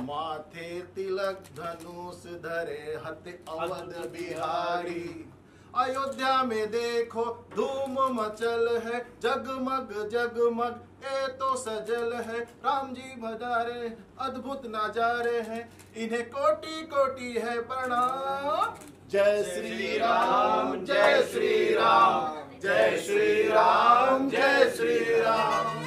माथे तिलक धनुष धरे हत अवध बिहारी। अयोध्या में देखो धूम मचल है, जगमग जगमग ये तो सजल है। राम जी बधारे अद्भुत नजारे हैं, इन्हें कोटि कोटि है प्रणाम। जय श्री राम जय श्री राम जय श्री राम जय श्री राम।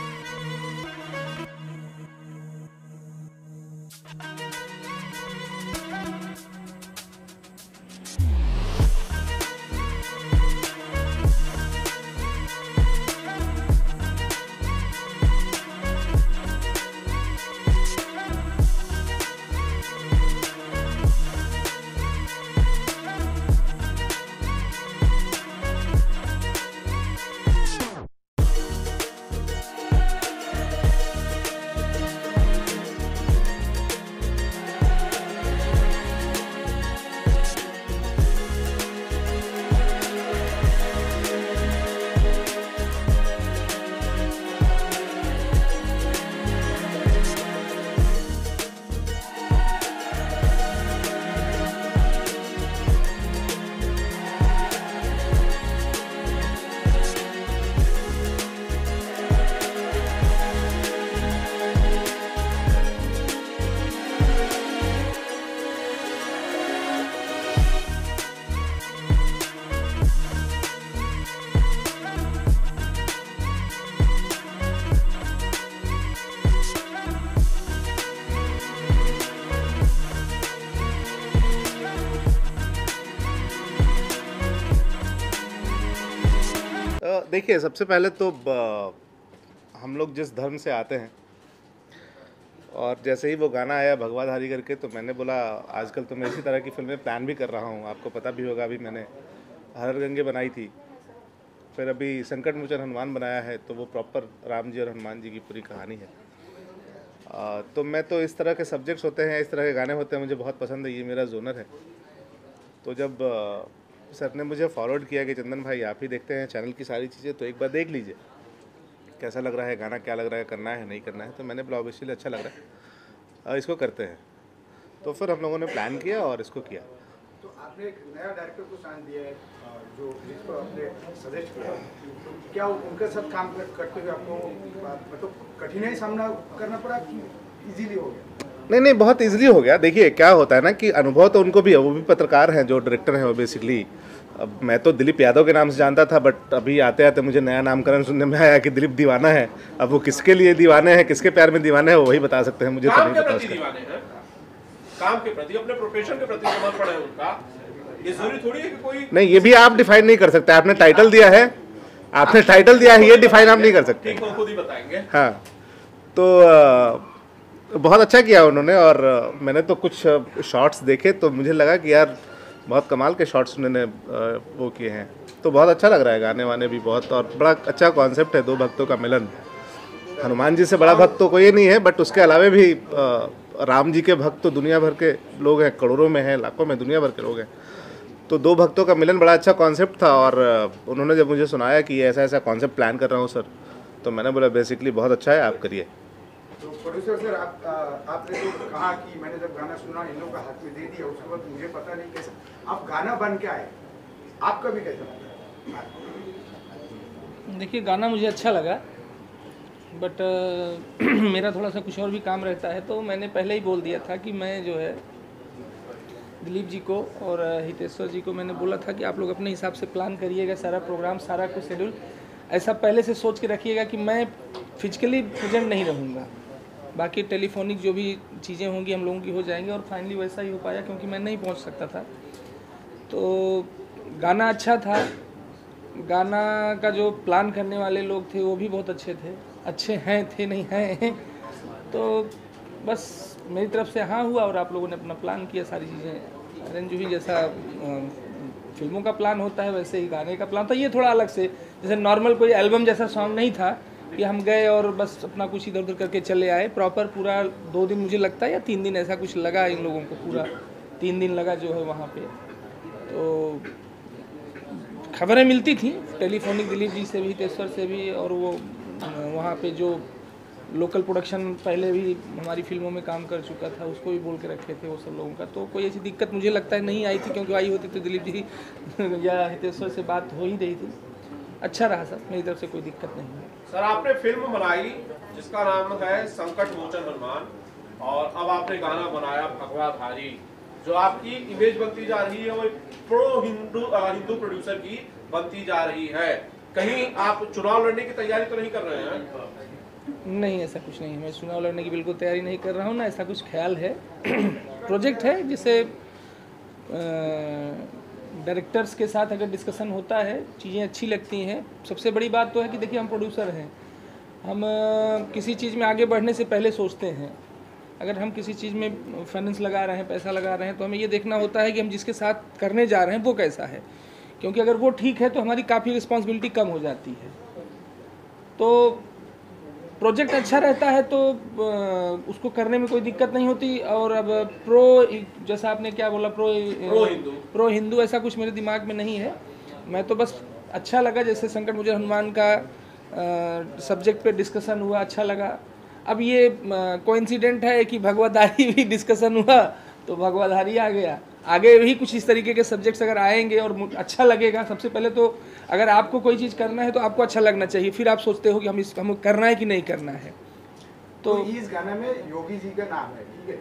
देखिए, सबसे पहले तो हम लोग जिस धर्म से आते हैं, और जैसे ही वो गाना आया भगवाधारी करके, तो मैंने बोला आजकल तो मैं इसी तरह की फिल्में प्लान भी कर रहा हूँ। आपको पता भी होगा, अभी मैंने हर गंगे बनाई थी, फिर अभी संकट मोचन हनुमान बनाया है, तो वो प्रॉपर राम जी और हनुमान जी की पूरी कहानी है। तो मैं तो इस तरह के सब्जेक्ट्स होते हैं, इस तरह के गाने होते हैं, मुझे बहुत पसंद है, ये मेरा जोनर है। तो जब सर ने मुझे फॉरवर्ड किया कि चंदन भाई आप ही देखते हैं चैनल की सारी चीज़ें, तो एक बार देख लीजिए कैसा लग रहा है गाना, क्या लग रहा है, करना है नहीं करना है। तो मैंने बोला ऑब्वियसली अच्छा लग रहा है, इसको करते हैं। तो फिर हम लोगों ने प्लान किया और इसको किया। तो आपने एक नया डायरेक्टर को साइन दिया है, जो जिसको आपने सजेस्ट किया, तो क्या उनके साथ काम करते हुए आपको मतलब कठिनाई सामना करना पड़ा कि इजीली हो गया? नहीं, बहुत इजीली हो गया। देखिए क्या होता है ना कि अनुभव तो उनको भी है, वो भी पत्रकार हैं, जो डायरेक्टर हैं वो बेसिकली। अब मैं तो दिलीप यादव के नाम से जानता था, बट अभी आते आते मुझे नया नामकरण सुनने में आया कि दिलीप दीवाना है। अब वो किसके लिए दीवाने हैं, किसके प्यार में दीवाने हैं, वो वही बता सकते हैं, मुझे तो नहीं पता उसका। काम के प्रति, अपने प्रोफेशन के प्रति समर्पण है उनका। ये जरूरी थोड़ी है कि कोई नहीं, ये भी आप डिफाइन नहीं कर सकते। आपने टाइटल दिया है, आपने टाइटल दिया है, ये डिफाइन आप नहीं कर सकते। खुद ही बताएंगे। हाँ, तो बहुत अच्छा किया उन्होंने। और मैंने तो कुछ शॉट्स देखे तो मुझे लगा कि यार बहुत कमाल के शॉट्स उन्होंने वो किए हैं। तो बहुत अच्छा लग रहा है, गाने वाने भी बहुत, और बड़ा अच्छा कॉन्सेप्ट है, दो भक्तों का मिलन। हनुमान जी से बड़ा भक्त तो कोई नहीं है, बट उसके अलावा भी राम जी के भक्त तो दुनिया भर के लोग हैं, करोड़ों में हैं, लाखों में, दुनिया भर के लोग हैं। तो दो भक्तों का मिलन बड़ा अच्छा कॉन्सेप्ट था। और उन्होंने जब मुझे सुनाया कि ऐसा ऐसा कॉन्सेप्ट प्लान कर रहा हूँ सर, तो मैंने बोला बेसिकली बहुत अच्छा है, आप करिए। तो प्रोड्यूसर सर, आपने जो कहा कि मैंने जब गाना सुना इन लोगों का हाथ में दे दिया, उसके बाद मुझे पता नहीं कैसे आप गाना बन के आए, आपका भी कैसा लगा? देखिए, गाना मुझे अच्छा लगा, बट मेरा थोड़ा सा कुछ और भी काम रहता है, तो मैंने पहले ही बोल दिया था कि मैं जो है दिलीप जी को और हितेश्वर जी को मैंने बोला था कि आप लोग अपने हिसाब से प्लान करिएगा, सारा प्रोग्राम, सारा कुछ शेड्यूल ऐसा पहले से सोच के रखिएगा कि मैं फिजिकली प्रेजेंट नहीं रहूँगा, बाकी टेलीफोनिक जो भी चीज़ें होंगी हम लोगों की हो जाएंगी। और फाइनली वैसा ही हो पाया, क्योंकि मैं नहीं पहुँच सकता था। तो गाना अच्छा था, गाना का जो प्लान करने वाले लोग थे वो भी बहुत अच्छे हैं, थे नहीं हैं। तो बस मेरी तरफ से हाँ हुआ, और आप लोगों ने अपना प्लान किया, सारी चीज़ें अरेंज हुई। जैसा फिल्मों का प्लान होता है वैसे ही गाने का प्लान था। ये थोड़ा अलग से, जैसे नॉर्मल कोई एल्बम जैसा सॉन्ग नहीं था कि हम गए और बस अपना कुछ इधर उधर करके चले आए। प्रॉपर पूरा 2 दिन मुझे लगता है या 3 दिन ऐसा कुछ लगा इन लोगों को, पूरा 3 दिन लगा जो है वहाँ पे। तो खबरें मिलती थी टेलीफोनिक, दिलीप जी से भी, हितेश्वर से भी, और वो वहाँ पे जो लोकल प्रोडक्शन पहले भी हमारी फिल्मों में काम कर चुका था उसको भी बोल के रखे थे वो सब लोगों का। तो कोई ऐसी दिक्कत मुझे लगता है नहीं आई थी, क्योंकि आई होती तो दिलीप जी या हितेश्वर से बात हो ही रही थी। अच्छा रहा सर, मेरी तरफ से कोई दिक्कत नहीं है। सर, आपने फिल्म बनाई जिसका नाम है संकट मोचन हनुमान, और अब आपने गाना बनाया भगवाधारी, जो आपकी इमेज बनती जा रही है वो प्रो हिंदू प्रोड्यूसर की बनती जा रही है। कहीं आप चुनाव लड़ने की तैयारी तो नहीं कर रहे हैं? नहीं, ऐसा कुछ नहीं है, मैं चुनाव लड़ने की बिल्कुल तैयारी नहीं कर रहा हूँ, ना ऐसा कुछ ख्याल है। प्रोजेक्ट है जिसे डायरेक्टर्स के साथ अगर डिस्कशन होता है, चीज़ें अच्छी लगती हैं। सबसे बड़ी बात तो है कि देखिए, हम प्रोड्यूसर हैं, हम किसी चीज़ में आगे बढ़ने से पहले सोचते हैं। अगर हम किसी चीज़ में फाइनेंस लगा रहे हैं, पैसा लगा रहे हैं, तो हमें ये देखना होता है कि हम जिसके साथ करने जा रहे हैं वो कैसा है, क्योंकि अगर वो ठीक है तो हमारी काफ़ी रिस्पॉन्सिबिलिटी कम हो जाती है। तो प्रोजेक्ट अच्छा रहता है तो उसको करने में कोई दिक्कत नहीं होती। और अब जैसा आपने क्या बोला, प्रो हिंदू ऐसा कुछ मेरे दिमाग में नहीं है। मैं तो बस अच्छा लगा, जैसे संकट मोचन हनुमान का सब्जेक्ट पे डिस्कशन हुआ, अच्छा लगा। अब ये कोइंसिडेंट है कि भगवधारी भी डिस्कशन हुआ तो भगवधारी आ गया। आगे भी कुछ इस तरीके के सब्जेक्ट्स अगर आएंगे और अच्छा लगेगा, सबसे पहले तो अगर आपको कोई चीज़ करना है तो आपको अच्छा लगना चाहिए, फिर आप सोचते हो कि हम करना है कि नहीं करना है। तो इस गाने में योगी जी का नाम है, ठीक है,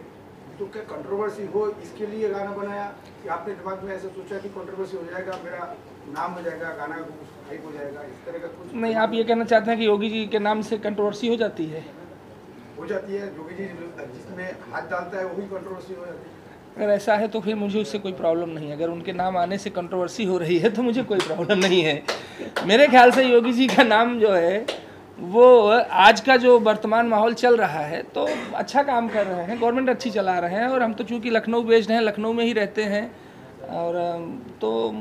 तो क्या कंट्रोवर्सी हो इसके लिए गाना बनाया, कि आपने दिमाग में ऐसा सोचा कि कंट्रोवर्सी हो जाएगा, मेरा नाम हो जाएगा, गाना हाइप हो जाएगा, इस तरह का कुछ? नहीं, आप ये कहना चाहते हैं कि योगी जी के नाम से कंट्रोवर्सी हो जाती है? हो जाती है, योगी जी जिसमें हाथ डालता है वही कंट्रोवर्सी हो जाती है। अगर ऐसा है तो फिर मुझे उससे कोई प्रॉब्लम नहीं है। अगर उनके नाम आने से कंट्रोवर्सी हो रही है तो मुझे कोई प्रॉब्लम नहीं है। मेरे ख्याल से योगी जी का नाम जो है वो आज का जो वर्तमान माहौल चल रहा है तो अच्छा काम कर रहे हैं, गवर्नमेंट अच्छी चला रहे हैं, और हम तो चूँकि लखनऊ बेस्ड हैं, लखनऊ में ही रहते हैं, और तो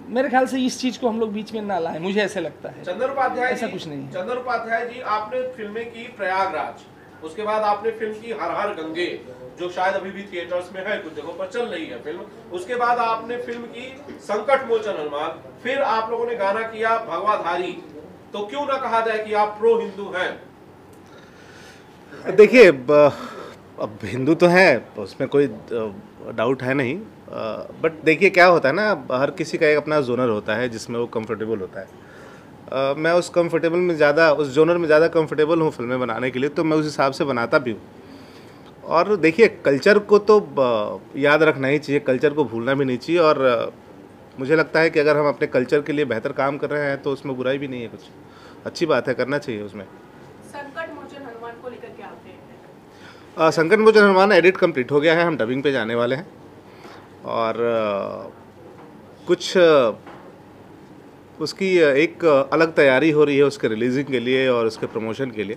मेरे ख्याल से इस चीज़ को हम लोग बीच में ना लाएं, मुझे ऐसे लगता है। चंदन उपाध्याय ऐसा कुछ नहीं है। चंदन उपाध्याय जी, आपने फिल्में की प्रयागराज, उसके बाद आपने फिल्म की हर हर गंगे, जो शायद अभी भी थिएटर्स में है, कुछ जगहों पर चल रही है फिल्म। उसके बाद आपने फिल्म की संकट मोचन हनुमान, फिर आप लोगों ने गाना किया भगवाधारी। तो क्यों ना कहा जाए कि आप प्रो हिंदू हैं? देखिए, अब हिंदू तो हैं, उसमें कोई डाउट है नहीं, बट देखिए क्या होता है ना, हर किसी का एक अपना जोनर होता है जिसमें वो कंफर्टेबल होता है। मैं उस कंफर्टेबल में ज़्यादा, उस जोनर में ज़्यादा कंफर्टेबल हूँ फिल्में बनाने के लिए, तो मैं उस हिसाब से बनाता भी हूँ। और देखिए, कल्चर को तो याद रखना ही चाहिए, कल्चर को भूलना भी नहीं चाहिए। और मुझे लगता है कि अगर हम अपने कल्चर के लिए बेहतर काम कर रहे हैं तो उसमें बुराई भी नहीं है, कुछ अच्छी बात है, करना चाहिए उसमें। संकट मोचन हनुमान को लेकर क्या अपडेट है? संकट मोचन हनुमान एडिट कंप्लीट हो गया है, हम डबिंग पे जाने वाले हैं, और कुछ उसकी एक अलग तैयारी हो रही है उसके रिलीजिंग के लिए और उसके प्रमोशन के लिए।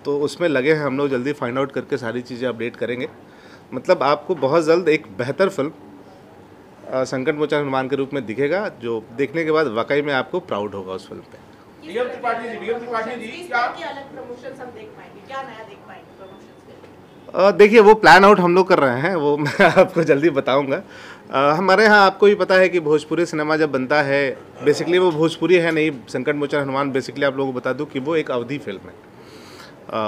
तो उसमें लगे हैं हम लोग, जल्दी फाइंड आउट करके सारी चीज़ें अपडेट करेंगे। मतलब आपको बहुत जल्द एक बेहतर फिल्म संकट मोचन हनुमान के रूप में दिखेगा, जो देखने के बाद वाकई में आपको प्राउड होगा उस फिल्म पे। डीएम त्रिपाठी जी, इस क्या तरह के अलग प्रमोशंस हम देख पाएंगे, क्या नया देख पाएंगे प्रमोशंस के लिए? देखिए वो प्लान आउट हम लोग कर रहे हैं, वो मैं आपको जल्दी बताऊंगा। हमारे यहाँ आपको भी पता है कि भोजपुरी सिनेमा जब बनता है, बेसिकली वो भोजपुरी है नहीं, संकट मोचन हनुमान बेसिकली आप लोगों को बता दूं कि वो एक अवधी फिल्म है,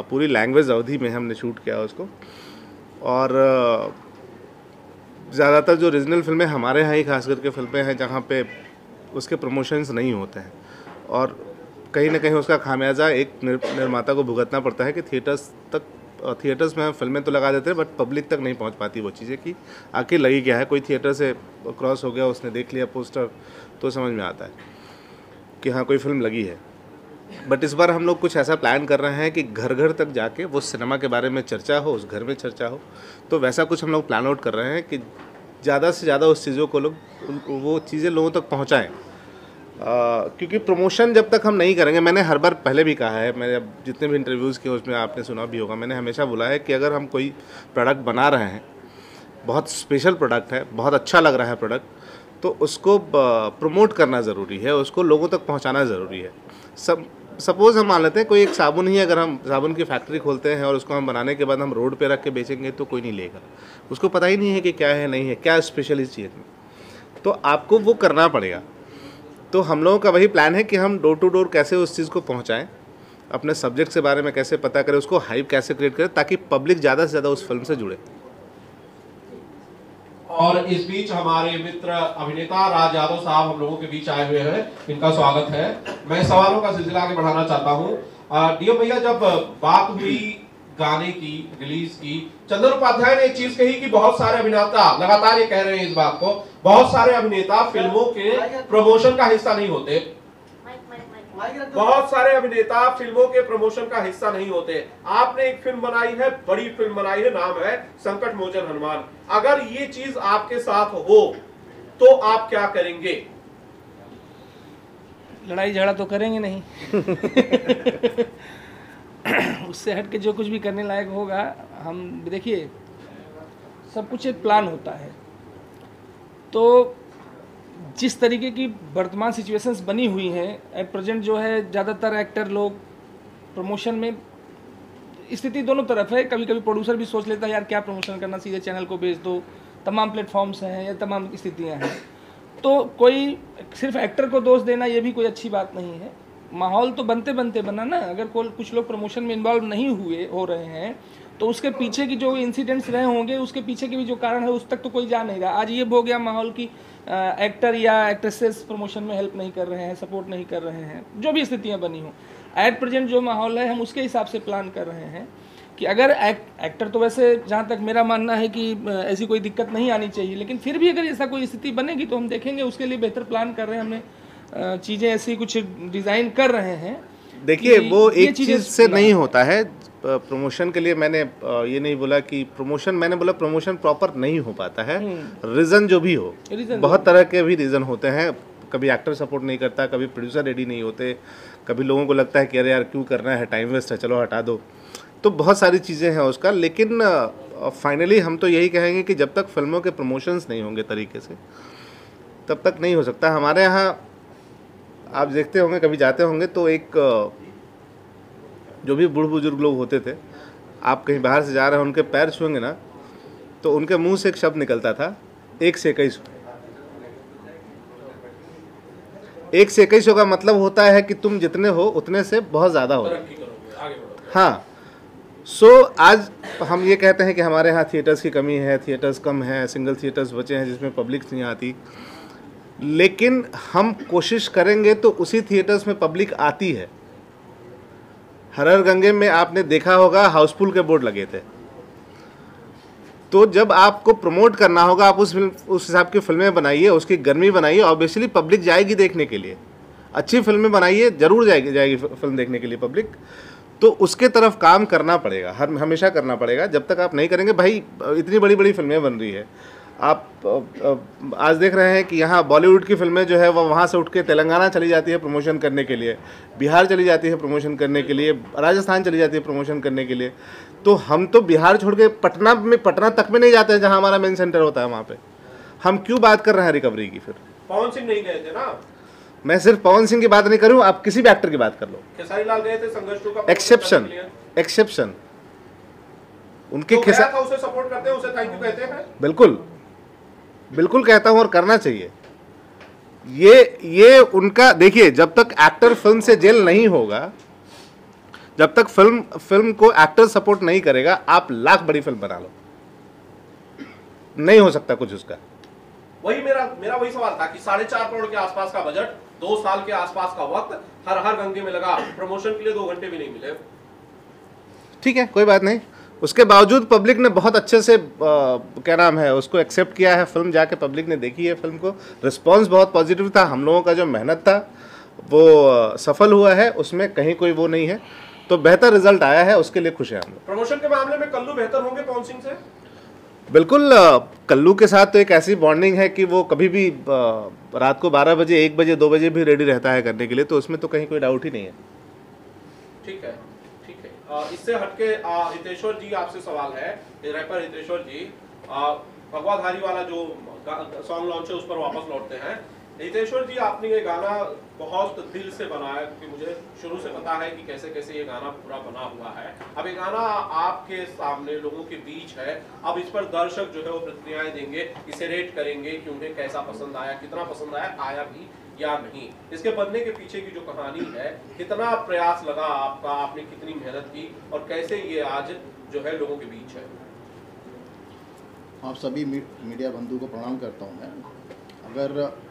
पूरी लैंग्वेज अवधी में हमने शूट किया उसको। और ज़्यादातर जो रीजनल फिल्में हमारे यहाँ ही खास करके फिल्में हैं जहाँ पे उसके प्रमोशंस नहीं होते हैं, और कहीं ना कहीं उसका खामियाजा एक निर्माता को भुगतना पड़ता है कि थिएटर्स में हम फिल्में तो लगा देते हैं बट पब्लिक तक नहीं पहुंच पाती वो चीज़ें कि आखिर लगी क्या है। कोई थिएटर से क्रॉस हो गया, उसने देख लिया पोस्टर तो समझ में आता है कि हाँ कोई फिल्म लगी है। बट इस बार हम लोग कुछ ऐसा प्लान कर रहे हैं कि घर घर तक जाके वो सिनेमा के बारे में चर्चा हो, उस घर में चर्चा हो। तो वैसा कुछ हम लोग प्लान आउट कर रहे हैं कि ज़्यादा से ज़्यादा उस चीज़ों को वो चीज़ें लोगों तक पहुँचाएँ। क्योंकि प्रमोशन जब तक हम नहीं करेंगे, मैंने हर बार पहले भी कहा है, मैंने जितने भी इंटरव्यूज़ किए उसमें आपने सुना भी होगा, मैंने हमेशा बोला है कि अगर हम कोई प्रोडक्ट बना रहे हैं, बहुत स्पेशल प्रोडक्ट है, बहुत अच्छा लग रहा है प्रोडक्ट, तो उसको प्रमोट करना ज़रूरी है, उसको लोगों तक पहुंचाना ज़रूरी है। सपोज़ हम मान लेते हैं कोई एक साबुन ही, अगर हम साबुन की फैक्ट्री खोलते हैं और उसको हम बनाने के बाद हम रोड पे रख के बेचेंगे तो कोई नहीं लेगा, उसको पता ही नहीं है कि क्या है नहीं है, क्या स्पेशल इस चीज़ में, तो आपको वो करना पड़ेगा। तो हम लोगों का वही प्लान है कि हम डोर टू डोर कैसे उस चीज़ को पहुंचाएं, अपने सब्जेक्ट के बारे में कैसे पता करें, उसको हाइप कैसे क्रिएट करें ताकि पब्लिक ज़्यादा से ज़्यादा उस फिल्म से जुड़े। और इस बीच हमारे मित्र अभिनेता राज यादव साहब हम लोगों के बीच आए हुए हैं, इनका स्वागत है। मैं सवालों का सिलसिला आगे बढ़ाना चाहता हूँ। डीएम भैया, जब बात हुई गाने की, रिलीज की, चंदन उपाध्याय ने एक चीज कही कि बहुत सारे अभिनेता, लगातार ये कह रहे हैं इस बात को, बहुत सारे अभिनेता फिल्मों के प्रमोशन का हिस्सा नहीं होते, बहुत सारे अभिनेता फिल्मों के प्रमोशन का हिस्सा नहीं होते। आपने एक फिल्म बनाई है, बड़ी फिल्म बनाई है, नाम है संकट मोचन हनुमान। अगर ये चीज आपके साथ हो तो आप क्या करेंगे? लड़ाई झगड़ा तो करेंगे नहीं उससे हट के जो कुछ भी करने लायक होगा हम, देखिए सब कुछ एक प्लान होता है। तो जिस तरीके की वर्तमान सिचुएशंस बनी हुई हैं एट प्रेजेंट, जो है ज़्यादातर एक्टर लोग प्रमोशन में, स्थिति दोनों तरफ है। कभी कभी प्रोड्यूसर भी सोच लेता है यार क्या प्रमोशन करना, सीधे चैनल को बेच दो, तमाम प्लेटफॉर्म्स हैं या तमाम स्थितियां हैं। तो कोई सिर्फ एक्टर को दोष देना ये भी कोई अच्छी बात नहीं है। माहौल तो बनते बनते बना ना। अगर कुछ लोग प्रमोशन में इन्वॉल्व नहीं हो रहे हैं तो उसके पीछे की जो इंसिडेंट्स रहे होंगे, उसके पीछे के भी जो कारण है उस तक तो कोई जा नहीं रहा। आज ये हो गया माहौल की एक्टर या एक्ट्रेसेस प्रमोशन में हेल्प नहीं कर रहे हैं, सपोर्ट नहीं कर रहे हैं, जो भी स्थितियां बनी हों। एट प्रेजेंट जो माहौल है हम उसके हिसाब से प्लान कर रहे हैं कि अगर एक्टर तो वैसे जहाँ तक मेरा मानना है कि ऐसी कोई दिक्कत नहीं आनी चाहिए, लेकिन फिर भी अगर ऐसा कोई स्थिति बनेगी तो हम देखेंगे, उसके लिए बेहतर प्लान कर रहे हैं। हमने चीज़ें ऐसी कुछ डिज़ाइन कर रहे हैं। देखिए वो एक चीज़ से नहीं होता है प्रमोशन के लिए। मैंने ये नहीं बोला कि प्रमोशन, मैंने बोला प्रमोशन प्रॉपर नहीं हो पाता है। रीज़न जो भी हो, बहुत तरह के भी रीज़न होते हैं। कभी एक्टर सपोर्ट नहीं करता, कभी प्रोड्यूसर रेडी नहीं होते, कभी लोगों को लगता है कि अरे यार क्यों करना है, टाइम वेस्ट है, चलो हटा दो। तो बहुत सारी चीज़ें हैं उसका। लेकिन फाइनली हम तो यही कहेंगे कि जब तक फिल्मों के प्रमोशंस नहीं होंगे तरीके से, तब तक नहीं हो सकता। हमारे यहाँ आप देखते होंगे, कभी जाते होंगे तो एक जो भी बूढ़ बुजुर्ग लोग होते थे, आप कहीं बाहर से जा रहे हैं, उनके पैर छुएंगे ना तो उनके मुंह से एक शब्द निकलता था, 1 से 21। 1 से 21 का मतलब होता है कि तुम जितने हो उतने से बहुत ज़्यादा हो। हाँ, आज हम ये कहते हैं कि हमारे यहाँ थिएटर्स की कमी है, थिएटर्स कम है, सिंगल थिएटर्स बचे हैं जिसमें पब्लिक नहीं आती। लेकिन हम कोशिश करेंगे तो उसी थिएटर्स में पब्लिक आती है। हर हर गंगे में आपने देखा होगा हाउसफुल के बोर्ड लगे थे। तो जब आपको प्रमोट करना होगा, आप उस हिसाब की फिल्में बनाइए, उसकी गर्मी बनाइए, ऑब्वियसली पब्लिक जाएगी देखने के लिए। अच्छी फिल्में बनाइए, जरूर जाएगी फिल्म देखने के लिए पब्लिक। तो उसके तरफ काम करना पड़ेगा, हमेशा करना पड़ेगा। जब तक आप नहीं करेंगे, भाई इतनी बड़ी बड़ी फिल्में बन रही है, आप आज देख रहे हैं कि यहाँ बॉलीवुड की फिल्में जो है वह वहाँ से उठ के तेलंगाना चली जाती है प्रमोशन करने के लिए, बिहार चली जाती है प्रमोशन करने के लिए, राजस्थान चली जाती है प्रमोशन करने के लिए। तो हम तो बिहार छोड़ के पटना तक में नहीं जाते हैं जहाँ हमारा मेन सेंटर होता है। वहाँ पे हम क्यों बात कर रहे हैं रिकवरी की? फिर पवन सिंह नहीं गए थे ना? मैं सिर्फ पवन सिंह की बात नहीं करूँ, आप किसी भी एक्टर की बात कर लो। खेसारी लाल गए थे संघर्ष 2 का एक्सेप्शन उनके गया था, उसे सपोर्ट करते हैं, उसे थैंक यू कहते हैं। बिल्कुल कहता हूं और करना चाहिए। ये उनका देखिए, जब तक एक्टर फिल्म से जेल नहीं होगा, जब तक फिल्म को एक्टर सपोर्ट नहीं करेगा, आप लाख बड़ी फिल्म बना लो, नहीं हो सकता कुछ उसका। वही मेरा वही सवाल था कि 4.5 करोड़ के आसपास का बजट, 2 साल के आसपास का वक्त, हर गंगे में लगा, प्रमोशन के लिए 2 घंटे भी नहीं मिले। ठीक है, कोई बात नहीं। उसके बावजूद पब्लिक ने बहुत अच्छे से क्या नाम है उसको एक्सेप्ट किया है। फिल्म जाके पब्लिक ने देखी है, फिल्म को रिस्पांस बहुत पॉजिटिव था। हम लोगों का जो मेहनत था वो सफल हुआ है, उसमें कहीं कोई वो नहीं है, तो बेहतर रिजल्ट आया है, उसके लिए खुश हैं हम लोग। प्रमोशन के मामले में कल्लू बेहतर होंगे पवन सिंह से? बिल्कुल। कल्लू के साथ तो एक ऐसी बॉन्डिंग है कि वो कभी भी रात को 12 बजे, 1 बजे, 2 बजे भी रेडी रहता है करने के लिए, तो उसमें तो कहीं कोई डाउट ही नहीं है। ठीक है। इससे हटके हितेश्वर जी, आपसे सवाल है, रैपर हितेश्वर जी, भगवाधारी वाला जो सॉन्ग लॉन्च है उस पर वापस लौटते हैं। हितेश्वर जी, आपने ये गाना बहुत दिल से बनाया, क्योंकि मुझे शुरू से पता है कि कैसे कैसे ये गाना पूरा बना हुआ है। अब ये गाना आपके सामने लोगों के बीच है, अब इस पर दर्शक जो है वो प्रतिक्रियाएं देंगे, इसे रेट करेंगे कि उन्हें कैसा पसंद आया, कितना पसंद आया भी या नहीं। इसके बनने के पीछे की जो कहानी है, कितना प्रयास लगा आपका, आपने कितनी मेहनत की, और कैसे ये आज जो है लोगों के बीच है? आप सभी मीडिया बंधु को प्रणाम करता हूं मैं। अगर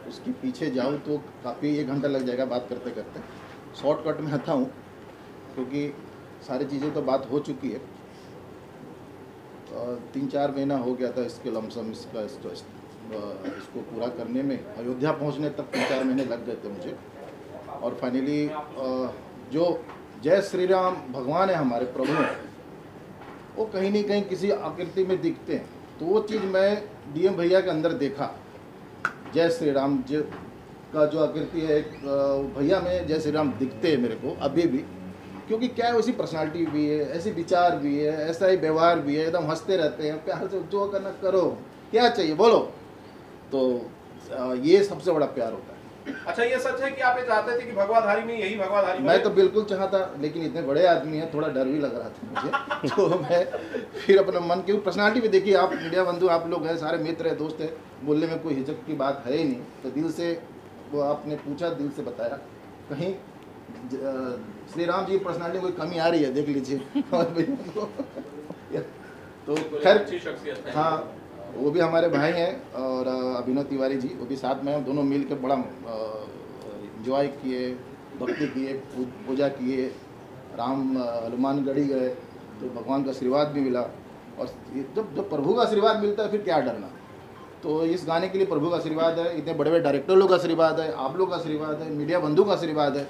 उसके पीछे जाऊं तो काफ़ी 1 घंटा लग जाएगा बात करते करते। शॉर्टकट में आता हूं क्योंकि सारी चीज़ें तो बात हो चुकी है। 3-4 महीना हो गया था इसके लमसम इसको पूरा करने में। अयोध्या पहुंचने तक 3-4 महीने लग गए थे मुझे, और फाइनली जो जय श्री राम भगवान है हमारे प्रभु, वो कहीं नहीं कहीं किसी आकृति में दिखते हैं। तो वो चीज़ मैं डीएम भैया के अंदर देखा। जय श्री राम जी का जो आकृति है, भैया में जय श्री राम दिखते हैं मेरे को अभी भी, क्योंकि क्या है, वैसी पर्सनालिटी भी है, ऐसी विचार भी है, ऐसा ही व्यवहार भी है, एकदम हंसते रहते हैं, प्यार से जो करना करो, क्या चाहिए बोलो। तो ये सबसे बड़ा प्यार होता है। अच्छा, ये सच है कि आप ये चाहते थे कि भगवाधारी में यही भगवाधारी? मैं तो बिल्कुल चाहता, लेकिन इतने बड़े आदमी हैं, थोड़ा डर भी लग रहा था मुझे। तो मैं फिर अपने मन की पर्सनालिटी भी देखी। आप मीडिया बंधु, आप लोग हैं, सारे मित्र हैं, दोस्त हैं, बोलने में कोई हिचक की बात है ही नहीं। तो दिल से वो आपने पूछा, दिल से बताया। कहीं श्री राम जी की पर्सनालिटी कोई कमी आ रही है, देख लीजिए। तो खैर, अच्छी शख्सियत है। हाँ, वो भी हमारे भाई हैं, और अभिनव तिवारी जी, वो भी साथ में, दोनों मिल के बड़ा एंजॉय किए, भक्ति किए, पूजा किए, राम हनुमानगढ़ी गए, तो भगवान का आशीर्वाद भी मिला। और जब प्रभु का आशीर्वाद मिलता है फिर क्या डरना। तो इस गाने के लिए प्रभु का आशीर्वाद है, इतने बड़े बड़े डायरेक्टर लोग का आशीर्वाद है, आप लोग का आशीर्वाद है, मीडिया बंधु का आशीर्वाद है।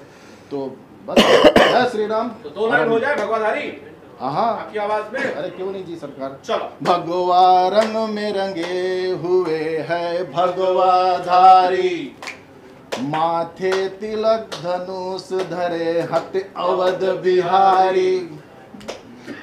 तो बस जय श्री राम। तो 2 लाइन हो जाए भगवाधारी हाँ, आपकी आवाज में? अरे क्यों नहीं जी सरकार। चलो। भगवा रंग में रंगे हुए है भगवाधारी, माथे तिलक धनुष धरे हत अवध बिहारी।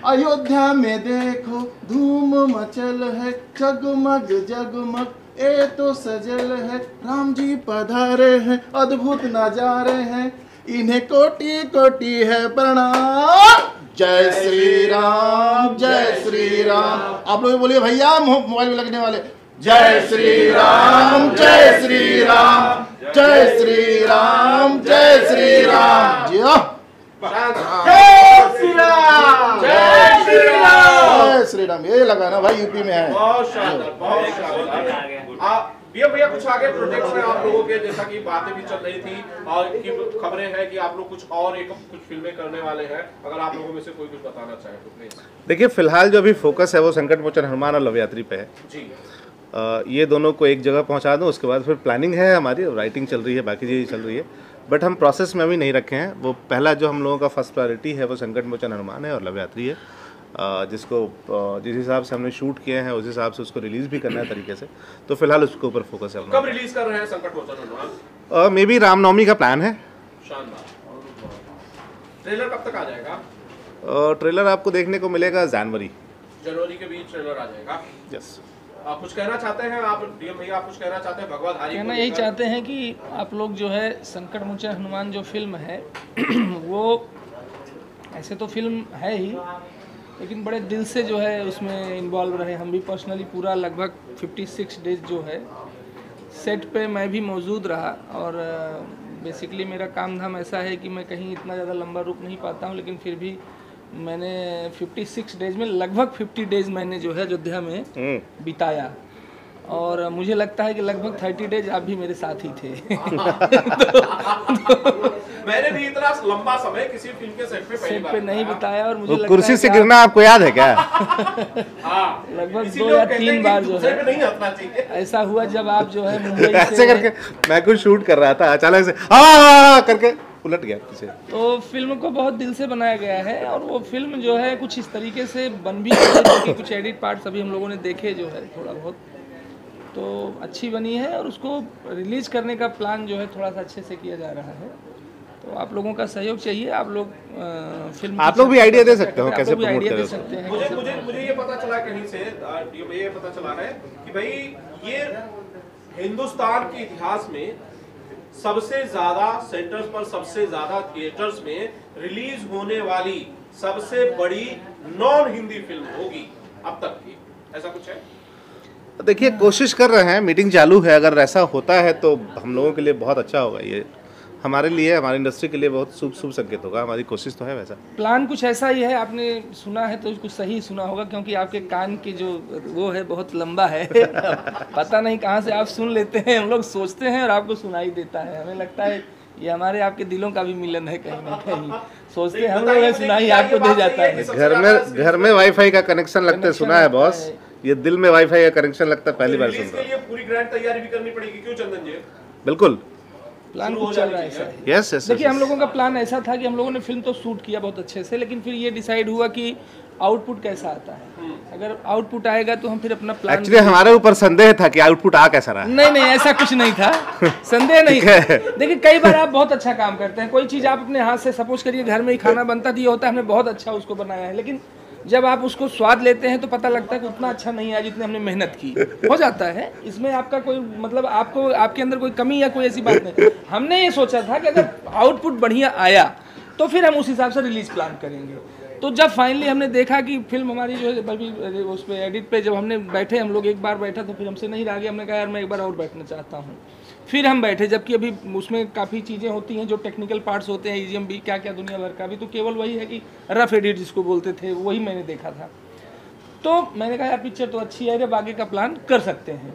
अयोध्या में देखो धूम मचल है, जगमग जगमग ए तो सजल है। राम जी पधारे हैं, अद्भुत नजारे हैं, इन्हें कोटि कोटि है प्रणाम। जय श्री राम, जय श्री राम। आप लोग बोलिए भैया, मोबाइल में लगने वाले। जय श्री राम, जय श्री राम, जय श्री राम, जय श्री राम। जी जय श्री राम, जय श्री राम, जय श्री राम। ये लगाना भाई, यूपी में है। बहुत शानदार, बहुत शानदार। भैया कुछ आगे प्रोजेक्ट्स हैं आप लोगों के, जैसा कि बातें भी चल रही थी और की खबरें हैं कि आप लोग कुछ फिल्में करने वाले हैं। अगर आप लोगों में से कोई कुछ बताना चाहे तो प्लीज। देखिए, फिलहाल जो अभी फोकस है वो संकट मोचन हनुमान और लव यात्री पे है जी। ये दोनों को एक जगह पहुंचा दूं, उसके बाद फिर प्लानिंग है हमारी, राइटिंग चल रही है, बाकी चीज़ें चल रही है, बट हम प्रोसेस में अभी नहीं रखे हैं। वो पहला जो हम लोगों का फर्स्ट प्रायोरिटी है वो संकट मोचन हनुमान है और लव यात्री है। जिसको जिस हिसाब से हमने शूट किए हैं उस हिसाब से उसको रिलीज़ भी करना है तरीके से, तो फिलहाल उसके ऊपर फोकस है। कब रिलीज कर रहे हैं संकट मोचन हनुमान? मे बी रामनवमी का प्लान है। शानदार। ट्रेलर कब तक आ जाएगा? ट्रेलर आपको देखने को मिलेगा जनवरी के बीच ट्रेलर आ जाएगा। यस। आप कुछ कहना चाहते हैं? आप डीएम भैया आप कुछ कहना चाहते हैं भगवाधारी? कहना यही चाहते हैं कि आप लोग जो है संकट मोचन हनुमान जो फिल्म है वो ऐसे तो फिल्म है ही, लेकिन बड़े दिल से जो है उसमें इन्वॉल्व रहे। हम भी पर्सनली पूरा लगभग 56 डेज जो है सेट पे मैं भी मौजूद रहा, और बेसिकली मेरा काम धाम ऐसा है कि मैं कहीं इतना ज़्यादा लंबा रुक नहीं पाता हूँ, लेकिन फिर भी मैंने 56 डेज में लगभग 50 डेज मैंने जो है अयोध्या में बिताया, और मुझे लगता है कि लगभग 30 डेज आप भी मेरे साथ ही थे। मैंने भी इतना लंबा समय किसी फिल्म के सेट पे पहली सेट बार पे नहीं बिताया, और मुझे वो लगता कुर्सी है से कि गिरना आपको याद है क्या? हाँ, लगभग इसीलिए 2 वो या कहते 3 हैं कि बार जो दूसरे है पे नहीं हंसना चाहिए। ऐसा हुआ जब आप जो है मुंबई ऐसे से करके मैं कुछ शूट कर रहा था, अचानक से हाँ करके उलट गया पीछे। तो फिल्म को बहुत दिल से बनाया गया है, और वो फिल्म जो है कुछ इस तरीके से बन भी गई है, क्योंकि कुछ एडिट पार्ट्स अभी हम लोगों ने देखे जो है थोड़ा बहुत, तो अच्छी बनी है, और उसको रिलीज करने का प्लान जो है थोड़ा सा अच्छे से किया जा रहा है। तो आप लोगों का सहयोग चाहिए, आप लोग फिल्म आप लोग भी आइडिया दे सकते हो कैसे आप लोग भी प्रमोट आइडिया दे करें। सकते हैं। मुझे मुझे मुझे ये पता चला कहीं से, ये पता चला है कि भाई ये हिंदुस्तान के इतिहास में सबसे ज्यादा सेंटर्स पर, सबसे ज्यादा थिएटर्स में रिलीज होने वाली सबसे बड़ी नॉन हिंदी फिल्म होगी अब तक की, ऐसा कुछ है? देखिए कोशिश कर रहे हैं, मीटिंग चालू है, अगर ऐसा होता है तो हम लोगों के लिए बहुत अच्छा होगा। ये हमारे लिए, हमारी इंडस्ट्री के लिए बहुत शुभ संकेत होगा। हमारी कोशिश तो है वैसा। प्लान कुछ ऐसा ही है, आपने सुना है तो कुछ सही सुना होगा, क्योंकि आपके कान की जो वो है बहुत लंबा है। पता नहीं कहाँ से आप सुन लेते हैं, हम लोग सोचते हैं और आपको सुनाई देता है। हमें लगता है ये हमारे आपके दिलों का भी मिलन है कहीं ना कहीं। सोचते हैं हम लोग, सुनाई आपको दे जाता है। घर में वाईफाई का कनेक्शन लगता है, सुना है बॉस, ये दिल में वाईफाई का कनेक्शन लगता है, पहली बार सुन रहा हूं। पूरी ग्रैंड तैयारी भी करनी पड़ेगी, क्यों चंदन जी? बिल्कुल प्लान कुछ चल रहा है ऐसा। यस। देखिए हम लोगों का प्लान ऐसा था कि हम लोगों ने फिल्म तो शूट किया बहुत अच्छे से, लेकिन फिर ये डिसाइड हुआ कि आउटपुट कैसा आता है। अगर आउटपुट आएगा तो हम फिर अपना प्लान, एक्चुअली हमारे ऊपर संदेह था कि आउटपुट आ कैसा रहा। नहीं ऐसा कुछ नहीं था, संदेह नहीं था। देखिए कई बार आप बहुत अच्छा काम करते हैं, कोई चीज़ आप अपने हाथ से, सपोज करिए घर में ही खाना बनता दिया होता है, हमने बहुत अच्छा उसको बनाया है, लेकिन जब आप उसको स्वाद लेते हैं तो पता लगता है कि उतना अच्छा नहीं आया जितने हमने मेहनत की। हो जाता है, इसमें आपका कोई मतलब आपको आपके अंदर कोई कमी या कोई ऐसी बात नहीं। हमने ये सोचा था कि अगर आउटपुट बढ़िया आया तो फिर हम उस हिसाब से रिलीज प्लान करेंगे। तो जब फाइनली हमने देखा कि फिल्म हमारी जो है अभी उस पर एडिट पे जब हमने बैठे, हम लोग एक बार बैठा तो फिर हमसे नहीं रह गया, हमने कहा यार मैं एक बार और बैठना चाहता हूँ। फिर हम बैठे, जबकि अभी उसमें काफ़ी चीज़ें होती हैं जो टेक्निकल पार्ट्स होते हैं, EGM भी क्या क्या दुनिया भर का, अभी तो केवल वही है कि रफ एडिट जिसको बोलते थे वही मैंने देखा था। तो मैंने कहा यार पिक्चर तो अच्छी है, अब आगे का प्लान कर सकते हैं।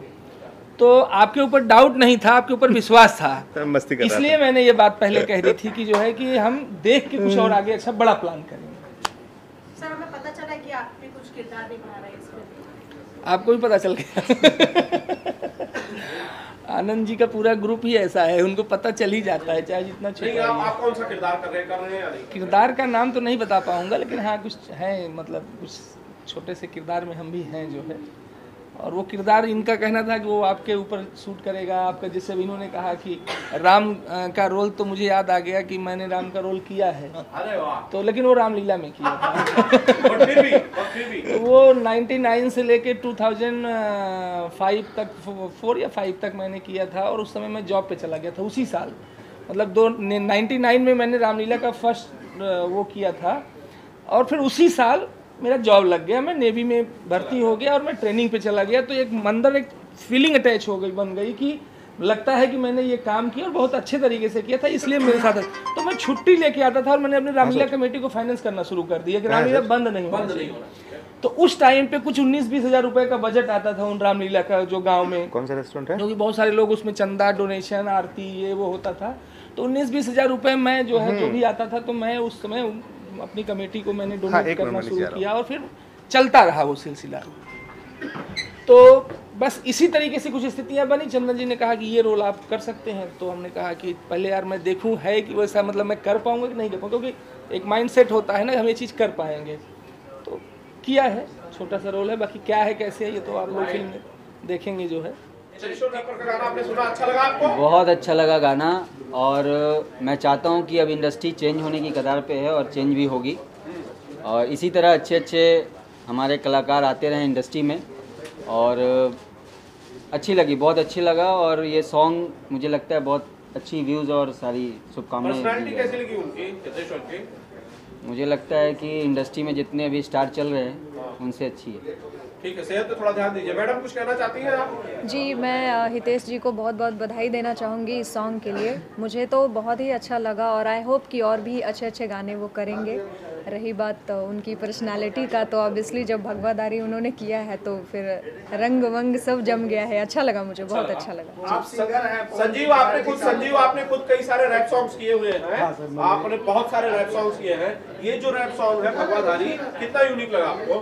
तो आपके ऊपर डाउट नहीं था, आपके ऊपर विश्वास था, मस्ती कर रहा इसलिए मैंने ये बात पहले कह दी थी कि जो है कि हम देख के कुछ और आगे अच्छा बड़ा प्लान करेंगे। सर हमें पता चला कि आप भी कुछ किरदार निभा रहे हैं इस फिल्म में। आपको भी पता चल गया। आनंद जी का पूरा ग्रुप ही ऐसा है, उनको पता चल ही जाता है चाहे जितना नहीं, छोटा। आप कौन सा किरदार कर रहे हैं या नहीं? किरदार का नाम तो नहीं बता पाऊंगा, लेकिन हाँ कुछ है, मतलब कुछ छोटे से किरदार में हम भी हैं जो है। और वो किरदार इनका कहना था कि वो आपके ऊपर शूट करेगा आपका, जैसे इन्होंने कहा कि राम का रोल, तो मुझे याद आ गया कि मैंने राम का रोल किया है। अरे वाह। तो लेकिन वो रामलीला में किया था। और फिर भी तो वो 99 से लेके 2005 तक, 4 या 5 तक मैंने किया था, और उस समय मैं जॉब पे चला गया था उसी साल। मतलब 99 में मैंने रामलीला का फर्स्ट वो किया था, और फिर उसी साल मेरा जॉब लग गया, मैं नेवी में भर्ती हो गया और मैं ट्रेनिंग पे चला गया। तो एक अंदर एक फीलिंग अटैच हो गई, बन गई कि लगता है कि मैंने ये काम किया और बहुत अच्छे तरीके से किया था, इसलिए मेरे साथ। तो मैं छुट्टी लेके आता था और मैंने अपनी रामलीला कमेटी को फाइनेंस करना शुरू कर दिया कि रामलीला बंद नहीं होना चाहिए। तो उस टाइम पे कुछ 19-20 हज़ार रुपए का बजट आता था उन रामलीला का, जो गाँव में कौन सा रेस्टोरेंट है, क्योंकि बहुत सारे लोग उसमें चंदा, डोनेशन, आरती, ये वो होता था। तो 19-20 हज़ार रुपये मैं जो है जो भी आता था, तो मैं उस समय अपनी कमेटी को मैंने डोनेट करना शुरू किया, और फिर चलता रहा वो सिलसिला। तो बस इसी तरीके से कुछ स्थितियां बनी। चंदन जी ने कहा कि ये रोल आप कर सकते हैं, तो हमने कहा कि पहले यार मैं देखूं है कि वैसा, मतलब मैं कर पाऊंगा कि नहीं कर पाऊंगा, क्योंकि एक माइंडसेट होता है ना, हम ये चीज़ कर पाएंगे। तो किया है, छोटा सा रोल है, बाकी क्या है कैसे है ये तो आप लोग फिल्म में देखेंगे जो है। किशोर रैपर का गाना आपने सुना, अच्छा लगा आपको? बहुत अच्छा लगा गाना, और मैं चाहता हूँ कि अब इंडस्ट्री चेंज होने की कगार पे है और चेंज भी होगी, और इसी तरह अच्छे अच्छे हमारे कलाकार आते रहे इंडस्ट्री में, और अच्छी लगी, बहुत अच्छी लगा। और ये सॉन्ग मुझे लगता है बहुत अच्छी व्यूज़ और सारी शुभकामनाएं। पर्सनालिटी कैसी लगी उनकी, हितेश्वर की? मुझे लगता है कि इंडस्ट्री में जितने अभी स्टार चल रहे हैं उनसे अच्छी है। ठीक है, सेहत पे थोड़ा ध्यान दीजिए। मैडम कुछ कहना चाहती हैं आप? जी, मैं हितेश जी को बहुत बहुत बधाई देना चाहूँगी इस सॉन्ग के लिए। मुझे तो बहुत ही अच्छा लगा और आई होप कि और भी अच्छे अच्छे गाने वो करेंगे। रही बात उनकी पर्सनालिटी का, तो ऑब्वियसली जब भगवाधारी उन्होंने किया है तो फिर रंग वंग सब जम गया है। अच्छा लगा, मुझे बहुत अच्छा लगा। आप सिंगर हैं संजीव, आपने खुद कई सारे रैप सॉन्ग्स किए हुए हैं। आपने बहुत सारे रैप सॉन्ग्स किए हैं। ये जो रैप सॉन्ग है भगवाधारी, कितना यूनिक लगा आपको?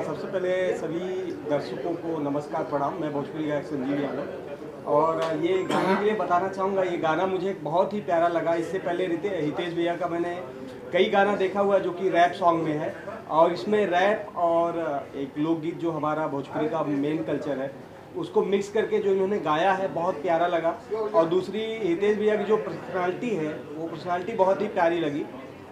सबसे पहले सभी दर्शकों को नमस्कार, प्रणाम। मैं भोजपुरी गायक संजीव यादव, और ये गाने के लिए बताना चाहूँगा, ये गाना मुझे बहुत ही प्यारा लगा। इससे पहले हितेश भैया का मैंने कई गाना देखा हुआ जो कि रैप सॉन्ग में है, और इसमें रैप और एक लोकगीत जो हमारा भोजपुरी का मेन कल्चर है उसको मिक्स करके जो इन्होंने गाया है बहुत प्यारा लगा। और दूसरी हितेश भैया की जो पर्सनालिटी है वो पर्सनालिटी बहुत ही प्यारी लगी,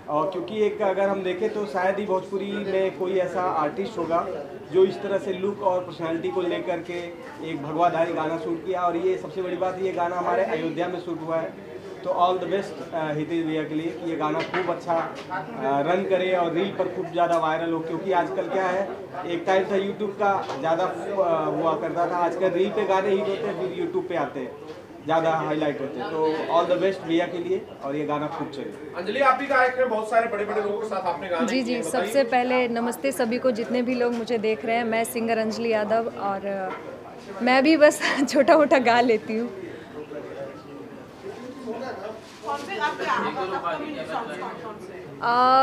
और क्योंकि एक अगर हम देखें तो शायद ही भोजपुरी में कोई ऐसा आर्टिस्ट होगा जो इस तरह से लुक और पर्सनालिटी को लेकर के एक भगवाधारी गाना शूट किया। और ये सबसे बड़ी बात, ये गाना हमारे अयोध्या में शूट हुआ है। तो ऑल द बेस्ट हितेश भैया के लिए कि ये गाना खूब अच्छा रन करे और रील पर खूब ज़्यादा वायरल हो, क्योंकि आजकल क्या है, एक टाइम था यूट्यूब का ज़्यादा हुआ करता था, आजकल रील पे गाने हिट होते हैं फिर यूट्यूब पे आते हैं, ज़्यादा हाईलाइट होते हैं। तो ऑल द बेस्ट भैया के लिए, और ये गाना खूब चले। अंजलि, आप भी गायक हैं, बहुत सारे बड़े बड़े लोगों के साथ आपने गाने जी जी, सबसे पहले नमस्ते सभी को, जितने भी लोग मुझे देख रहे हैं। मैं सिंगर अंजलि यादव, और मैं भी बस छोटा मोटा गा लेती हूँ।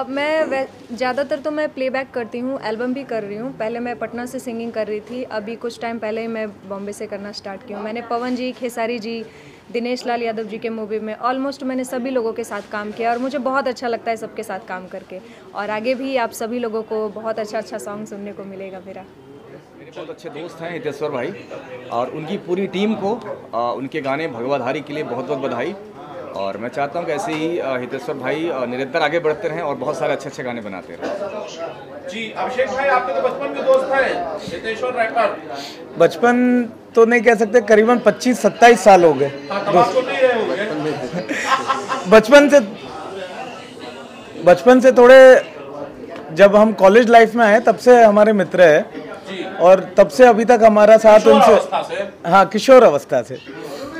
मैं ज़्यादातर तो मैं प्लेबैक करती हूँ, एल्बम भी कर रही हूँ। पहले मैं पटना से सिंगिंग कर रही थी, अभी कुछ टाइम पहले ही मैं बॉम्बे से करना स्टार्ट की हूँ। मैंने पवन जी, खेसारी जी, दिनेश लाल यादव जी के मूवी में ऑलमोस्ट मैंने सभी लोगों के साथ काम किया, और मुझे बहुत अच्छा लगता है सबके साथ काम करके। और आगे भी आप सभी लोगों को बहुत अच्छा अच्छा सॉन्ग सुनने को मिलेगा मेरा। मेरे बहुत अच्छे दोस्त हैं हितेश्वर भाई, और उनकी पूरी टीम को उनके गाने भगवाधारी के लिए बहुत बहुत बधाई। और मैं चाहता हूं कि ऐसे ही हितेश्वर भाई निरंतर आगे बढ़ते रहें और बहुत सारे अच्छे अच्छे गाने बनाते रहें। जी, अभिषेक भाई, आपके तो बचपन के दोस्त हैं हितेश्वर रैपर। बचपन तो नहीं कह सकते, करीबन 25-27 साल हो गए। बचपन से थोड़े, जब हम कॉलेज लाइफ में आए तब से हमारे मित्र है, और तब से अभी तक हमारा साथ उनसे, हाँ, किशोर अवस्था से,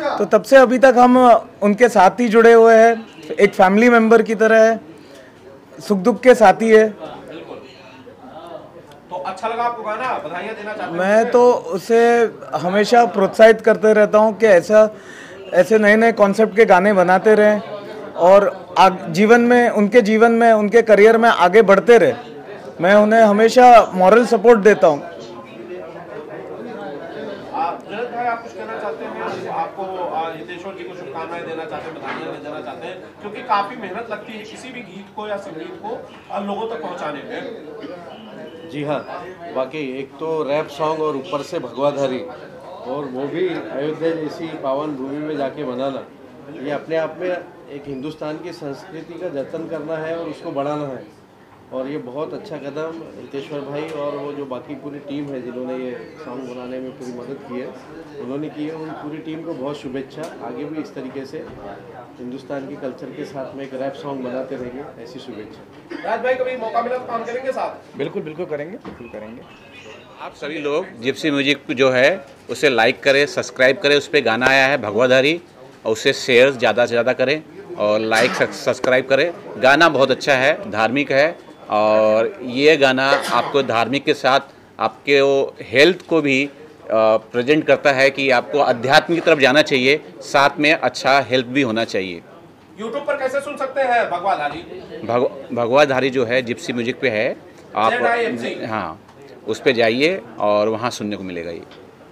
तो तब से अभी तक हम उनके साथ ही जुड़े हुए हैं। एक फैमिली मेंबर की तरह है, सुख दुख के साथी है। तो अच्छा लगा आपको गाना, बधाइयाँ देना चाहते हैं? मैं तो उसे हमेशा प्रोत्साहित करते रहता हूँ कि ऐसे नए नए कॉन्सेप्ट के गाने बनाते रहें, और जीवन में, उनके करियर में आगे बढ़ते रहे। मैं उन्हें हमेशा मॉरल सपोर्ट देता हूँ। जयंत भाई, आप कुछ कहना चाहते हैं? आपको हितेश्वर जी को शुभकामनाएं देना चाहते हैं, बधाइयाँ देना चाहते हैं, क्योंकि काफी मेहनत लगती है किसी भी गीत को या संगीत को लोगों तक पहुंचाने में। जी हाँ, वाकई एक तो रैप सॉन्ग और ऊपर से भगवाधारी, और वो भी अयोध्या जैसी पावन भूमि में जाके बनाना, ये अपने आप में एक हिंदुस्तान की संस्कृति का जतन करना है और उसको बढ़ाना है। और ये बहुत अच्छा कदम हितेश्वर भाई और वो जो बाकी पूरी टीम है जिन्होंने ये सॉन्ग बनाने में पूरी मदद की है, उन्होंने की है। उन पूरी टीम को बहुत शुभेच्छा। आगे भी इस तरीके से हिंदुस्तान के कल्चर के साथ में एक रैप सॉन्ग बनाते रहेंगे, ऐसी शुभेच्छा। राज भाई, कभी मौका मिला तो काम करेंगे साथ? बिल्कुल बिल्कुल करेंगे, बिल्कुल करेंगे। आप सभी लोग जिप्सी म्यूजिक जो है उसे लाइक करें, सब्सक्राइब करें। उस पर गाना आया है भगवाधारी, और उसे शेयर ज़्यादा से ज़्यादा करें और लाइक सब्सक्राइब करें। गाना बहुत अच्छा है, धार्मिक है, और ये गाना आपको धार्मिक के साथ आपके हेल्थ को भी प्रेजेंट करता है कि आपको अध्यात्म की तरफ जाना चाहिए, साथ में अच्छा हेल्थ भी होना चाहिए। यूट्यूब पर कैसे सुन सकते हैं भगवाधारी? भगवाधारी जो है जिप्सी म्यूजिक पे है, आप, हाँ, उस पे जाइए और वहाँ सुनने को मिलेगा ये।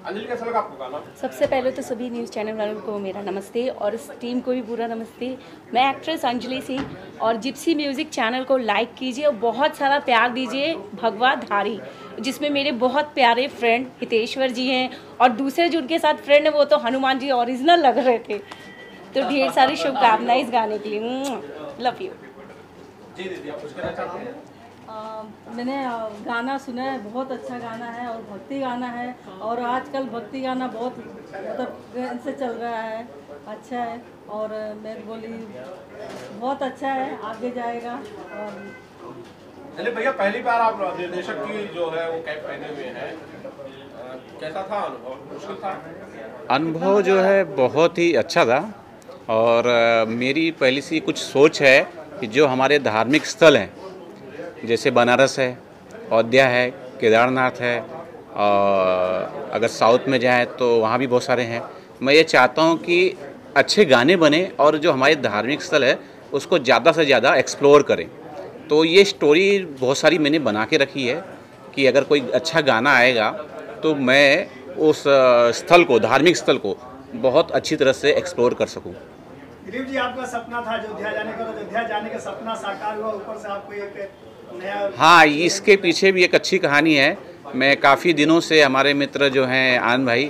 अंजलि कैसा लगा आपको गाना? सबसे पहले तो सभी न्यूज़ चैनल वालों को मेरा नमस्ते और इस टीम को भी पूरा नमस्ते। मैं एक्ट्रेस अंजलि सिंह और जिप्सी म्यूज़िक चैनल को लाइक कीजिए और बहुत सारा प्यार दीजिए भगवा धारी, जिसमें मेरे बहुत प्यारे फ्रेंड हितेश्वर जी हैं और दूसरे जो उनके साथ फ्रेंड हैं वो तो हनुमान जी ओरिजिनल लग रहे थे। तो ढेर सारी शुभकामनाएं इस गाने के लिए। Love you. जी दीदी, आप कुछ कहना चाहते हैं? मैंने गाना सुना है, बहुत अच्छा गाना है और भक्ति गाना है और आजकल भक्ति गाना बहुत मतलब इनसे चल रहा है, अच्छा है और मैं बोली बहुत अच्छा है, आगे जाएगा। और चलिए भैया, पहली बार आप निर्देशक की जो है वो कैप पहने हुए हैं, कैसा था अनुभव? मुश्किल था? अनुभव जो है बहुत ही अच्छा था और मेरी पहली सी कुछ सोच है कि जो हमारे धार्मिक स्थल हैं जैसे बनारस है, अयोध्या है, केदारनाथ है और अगर साउथ में जाएं तो वहाँ भी बहुत सारे हैं। मैं ये चाहता हूँ कि अच्छे गाने बने और जो हमारे धार्मिक स्थल है उसको ज़्यादा से ज़्यादा एक्सप्लोर करें। तो ये स्टोरी बहुत सारी मैंने बना के रखी है कि अगर कोई अच्छा गाना आएगा तो मैं उस स्थल को, धार्मिक स्थल को बहुत अच्छी तरह से एक्सप्लोर कर सकूं। दिलीप जी, आपका सपना था अयोध्या जाने का, तो अयोध्या जाने का सपना साकार हुआ, ऊपर से आपको एक नया। हाँ, इसके पीछे भी एक अच्छी कहानी है। मैं काफ़ी दिनों से हमारे मित्र जो हैं आनंद भाई,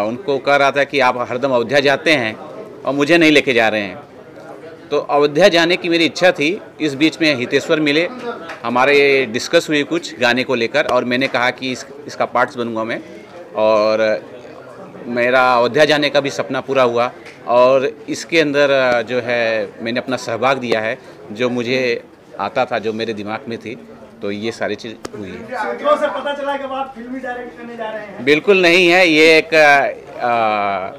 उनको कह रहा था कि आप हरदम अयोध्या जाते हैं और मुझे नहीं लेके जा रहे हैं। तो अयोध्या जाने की मेरी इच्छा थी। इस बीच में हितेश्वर मिले, हमारे डिस्कस हुई कुछ गाने को लेकर और मैंने कहा कि इसका पार्ट्स बनूंगा मैं और मेरा अयोध्या जाने का भी सपना पूरा हुआ और इसके अंदर जो है मैंने अपना सहभाग दिया है, जो मुझे आता था, जो मेरे दिमाग में थी। तो ये सारी चीज़ हुई है। सूत्रों से पता चला कि आप फिल्म डायरेक्ट करने जा रहे हैं? बिल्कुल नहीं है, ये एक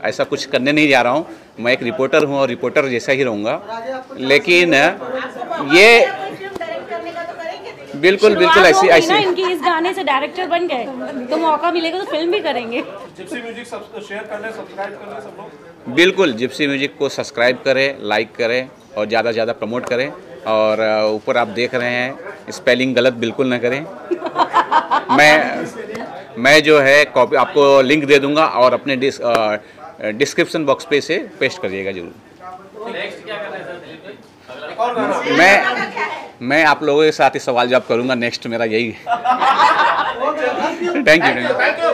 ऐसा कुछ करने नहीं जा रहा हूँ। मैं एक रिपोर्टर हूँ और रिपोर्टर जैसा ही रहूँगा, लेकिन ये बिल्कुल ऐसी इनकी इस गाने से डायरेक्टर बन गए तो मौका मिलेगा तो फिल्म भी करेंगे। जिप्सी म्यूजिक शेयर कर लें, सब्सक्राइब कर लें सब लोग। बिल्कुल जिप्सी म्यूजिक को सब्सक्राइब करें, लाइक करें और ज़्यादा से ज़्यादा प्रमोट करें। और ऊपर आप देख रहे हैं, स्पेलिंग गलत बिल्कुल ना करें। मैं जो है कॉपी आपको लिंक दे दूंगा और अपने डिस्क्रिप्शन बॉक्स पे से पेस्ट करिएगा जरूर। नेक्स्ट क्या करना है सर दिलीप जी? एक और गाना मैं आप लोगों के साथ ही सवाल जवाब करूंगा। नेक्स्ट मेरा यही है। Thank you.